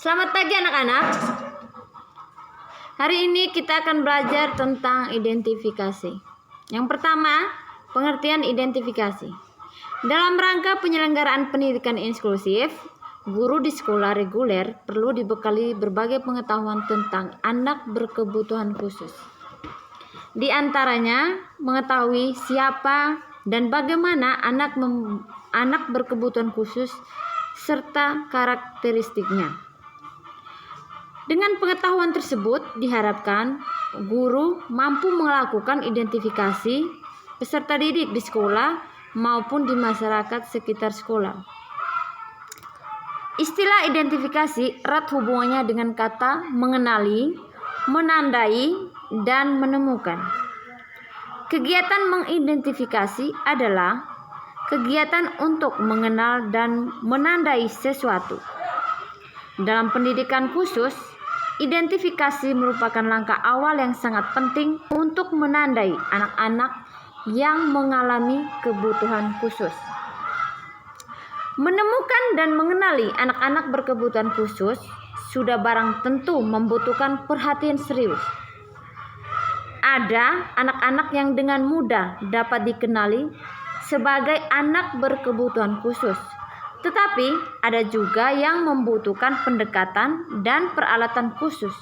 Selamat pagi anak-anak. Hari ini kita akan belajar tentang identifikasi. Yang pertama, pengertian identifikasi. Dalam rangka penyelenggaraan pendidikan inklusif, guru di sekolah reguler perlu dibekali berbagai pengetahuan tentang anak berkebutuhan khusus. Di antaranya, mengetahui siapa dan bagaimana anak berkebutuhan khusus serta karakteristiknya. Dengan pengetahuan tersebut, diharapkan guru mampu melakukan identifikasi peserta didik di sekolah maupun di masyarakat sekitar sekolah. Istilah identifikasi erat hubungannya dengan kata mengenali, menandai, dan menemukan. Kegiatan mengidentifikasi adalah kegiatan untuk mengenal dan menandai sesuatu. Dalam pendidikan khusus, identifikasi merupakan langkah awal yang sangat penting untuk menandai anak-anak yang mengalami kebutuhan khusus. Menemukan dan mengenali anak-anak berkebutuhan khusus sudah barang tentu membutuhkan perhatian serius. Ada anak-anak yang dengan mudah dapat dikenali sebagai anak berkebutuhan khusus. Tetapi ada juga yang membutuhkan pendekatan dan peralatan khusus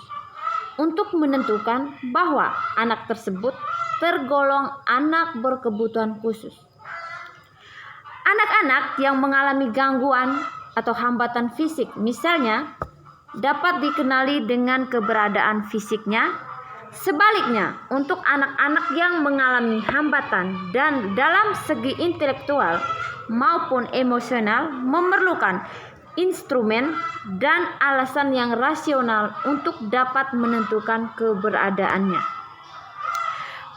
untuk menentukan bahwa anak tersebut tergolong anak berkebutuhan khusus. Anak-anak yang mengalami gangguan atau hambatan fisik misalnya dapat dikenali dengan keberadaan fisiknya. Sebaliknya, untuk anak-anak yang mengalami hambatan dan dalam segi intelektual maupun emosional memerlukan instrumen dan alasan yang rasional untuk dapat menentukan keberadaannya.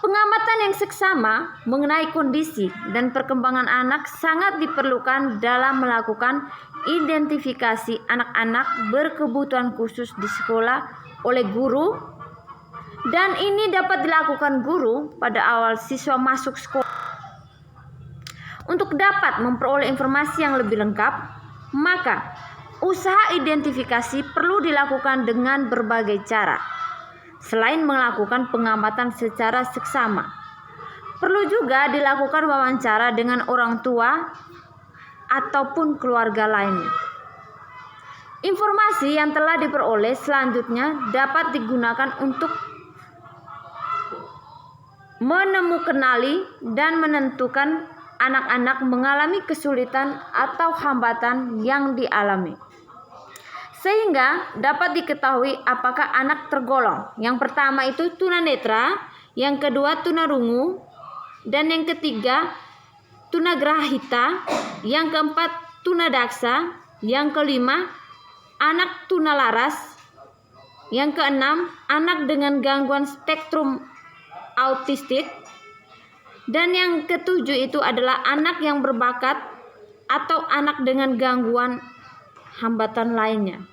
Pengamatan yang seksama mengenai kondisi dan perkembangan anak sangat diperlukan dalam melakukan identifikasi anak-anak berkebutuhan khusus di sekolah oleh guru, dan ini dapat dilakukan guru pada awal siswa masuk sekolah. Untuk dapat memperoleh informasi yang lebih lengkap, maka usaha identifikasi perlu dilakukan dengan berbagai cara. Selain melakukan pengamatan secara seksama, perlu juga dilakukan wawancara dengan orang tua ataupun keluarga lainnya. Informasi yang telah diperoleh selanjutnya dapat digunakan untuk menemukan dan menentukan anak-anak mengalami kesulitan atau hambatan yang dialami, sehingga dapat diketahui apakah anak tergolong yang pertama itu tunanetra, yang kedua tunarungu, dan yang ketiga tunagrahita, yang keempat tunadaksa, yang kelima anak tunalaras, yang keenam anak dengan gangguan spektrum autistik, dan yang ketujuh itu adalah anak yang berbakat atau anak dengan gangguan hambatan lainnya.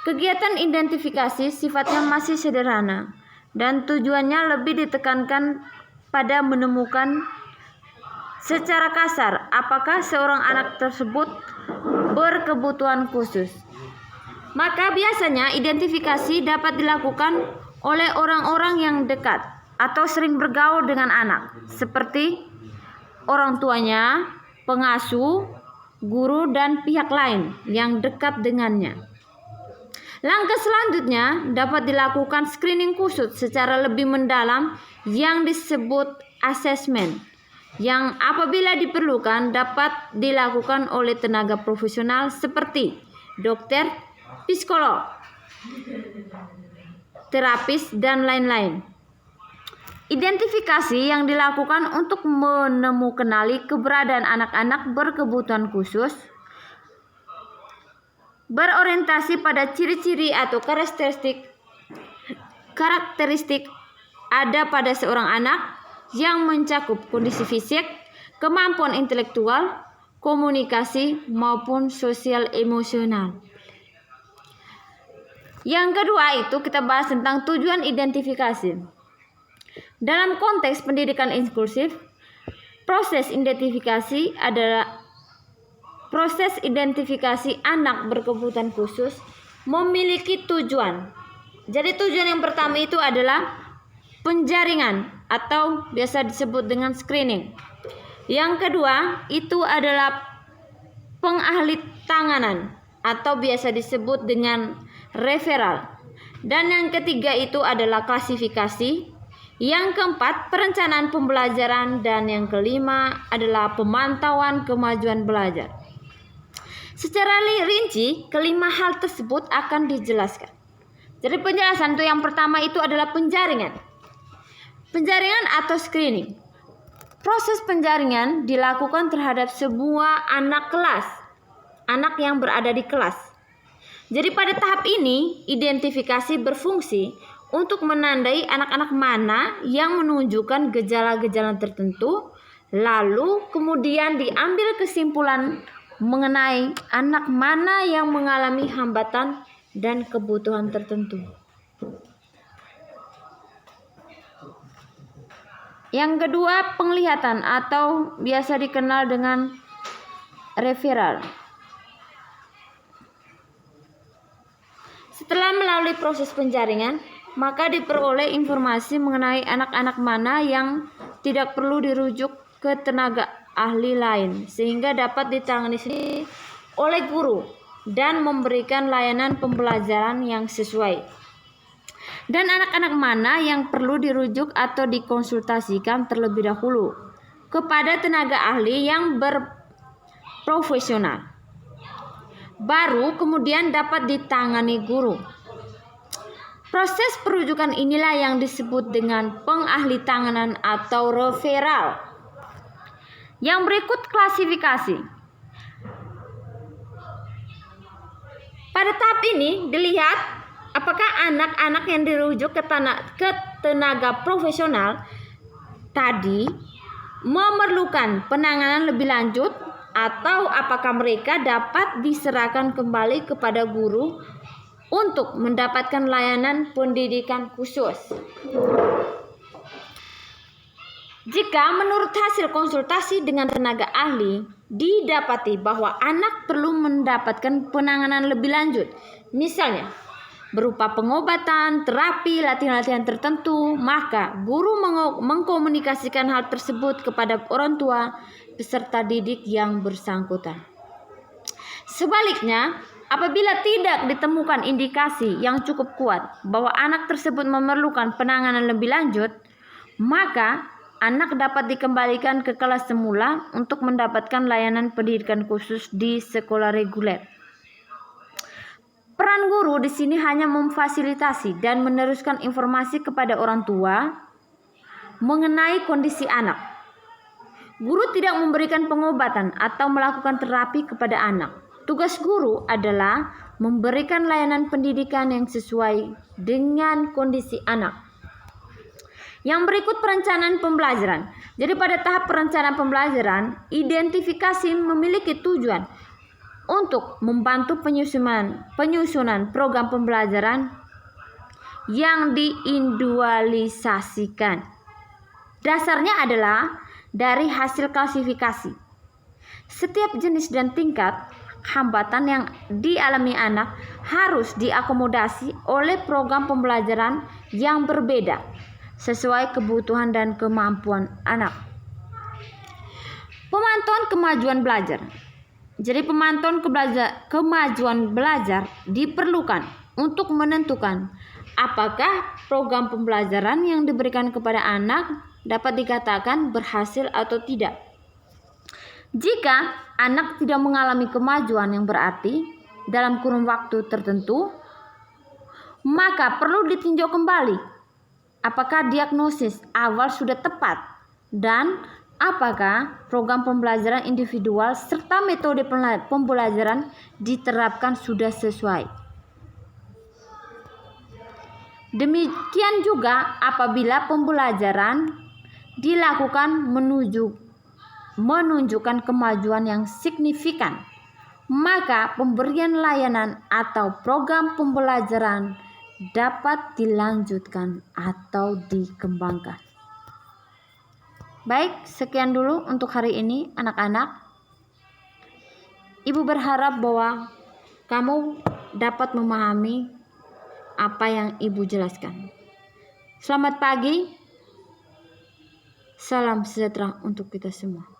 Kegiatan identifikasi sifatnya masih sederhana dan tujuannya lebih ditekankan pada menemukan secara kasar apakah seorang anak tersebut berkebutuhan khusus. Maka biasanya identifikasi dapat dilakukan oleh orang-orang yang dekat atau sering bergaul dengan anak, seperti orang tuanya, pengasuh, guru, dan pihak lain yang dekat dengannya. Langkah selanjutnya dapat dilakukan screening khusus secara lebih mendalam yang disebut asesmen, yang apabila diperlukan dapat dilakukan oleh tenaga profesional seperti dokter, psikolog, terapis, dan lain-lain. Identifikasi yang dilakukan untuk menemukan keberadaan anak-anak berkebutuhan khusus berorientasi pada ciri-ciri atau karakteristik ada pada seorang anak yang mencakup kondisi fisik, kemampuan intelektual, komunikasi, maupun sosial emosional. Yang kedua itu kita bahas tentang tujuan identifikasi. Dalam konteks pendidikan inklusif, proses identifikasi adalah proses identifikasi anak berkebutuhan khusus memiliki tujuan. Jadi tujuan yang pertama itu adalah penjaringan atau biasa disebut dengan screening. Yang kedua itu adalah pengahlitanganan atau biasa disebut dengan referral. Dan yang ketiga itu adalah klasifikasi. Yang keempat, perencanaan pembelajaran, dan yang kelima adalah pemantauan kemajuan belajar. Secara rinci, kelima hal tersebut akan dijelaskan. Jadi penjelasan itu yang pertama itu adalah penjaringan. Penjaringan atau screening. Proses penjaringan dilakukan terhadap sebuah anak kelas, anak yang berada di kelas. Jadi pada tahap ini, identifikasi berfungsi untuk menandai anak-anak mana yang menunjukkan gejala-gejala tertentu, lalu kemudian diambil kesimpulan mengenai anak mana yang mengalami hambatan dan kebutuhan tertentu. Yang kedua, penglihatan atau biasa dikenal dengan referral. Setelah melalui proses penjaringan, maka diperoleh informasi mengenai anak-anak mana yang tidak perlu dirujuk ke tenaga ahli lain sehingga dapat ditangani sendiri oleh guru dan memberikan layanan pembelajaran yang sesuai. Dan anak-anak mana yang perlu dirujuk atau dikonsultasikan terlebih dahulu kepada tenaga ahli yang berprofesional. Baru kemudian dapat ditangani guru. Proses perujukan inilah yang disebut dengan pengahlitanganan atau referral. Yang berikut klasifikasi. Pada tahap ini dilihat apakah anak-anak yang dirujuk ke tenaga profesional tadi memerlukan penanganan lebih lanjut atau apakah mereka dapat diserahkan kembali kepada guru untuk mendapatkan layanan pendidikan khusus. Jika menurut hasil konsultasi dengan tenaga ahli didapati bahwa anak perlu mendapatkan penanganan lebih lanjut, misalnya berupa pengobatan, terapi, latihan-latihan tertentu, maka guru mengkomunikasikan hal tersebut kepada orang tua peserta didik yang bersangkutan. Sebaliknya, apabila tidak ditemukan indikasi yang cukup kuat bahwa anak tersebut memerlukan penanganan lebih lanjut, maka anak dapat dikembalikan ke kelas semula untuk mendapatkan layanan pendidikan khusus di sekolah reguler. Peran guru di sini hanya memfasilitasi dan meneruskan informasi kepada orang tua mengenai kondisi anak. Guru tidak memberikan pengobatan atau melakukan terapi kepada anak. Tugas guru adalah memberikan layanan pendidikan yang sesuai dengan kondisi anak. Yang berikut perencanaan pembelajaran. Jadi pada tahap perencanaan pembelajaran, identifikasi memiliki tujuan untuk membantu penyusunan program pembelajaran yang diindividualisasikan. Dasarnya adalah dari hasil klasifikasi. Setiap jenis dan tingkat hambatan yang dialami anak harus diakomodasi oleh program pembelajaran yang berbeda sesuai kebutuhan dan kemampuan anak. Pemantauan kemajuan belajar. Jadi pemantauan kemajuan belajar diperlukan untuk menentukan apakah program pembelajaran yang diberikan kepada anak dapat dikatakan berhasil atau tidak. Jika anak tidak mengalami kemajuan yang berarti dalam kurun waktu tertentu, maka perlu ditinjau kembali apakah diagnosis awal sudah tepat dan apakah program pembelajaran individual serta metode pembelajaran diterapkan sudah sesuai. Demikian juga apabila pembelajaran dilakukan menunjukkan kemajuan yang signifikan, maka pemberian layanan atau program pembelajaran dapat dilanjutkan atau dikembangkan. Baik, sekian dulu untuk hari ini anak-anak. Ibu berharap bahwa kamu dapat memahami apa yang Ibu jelaskan. Selamat pagi. Salam sejahtera untuk kita semua.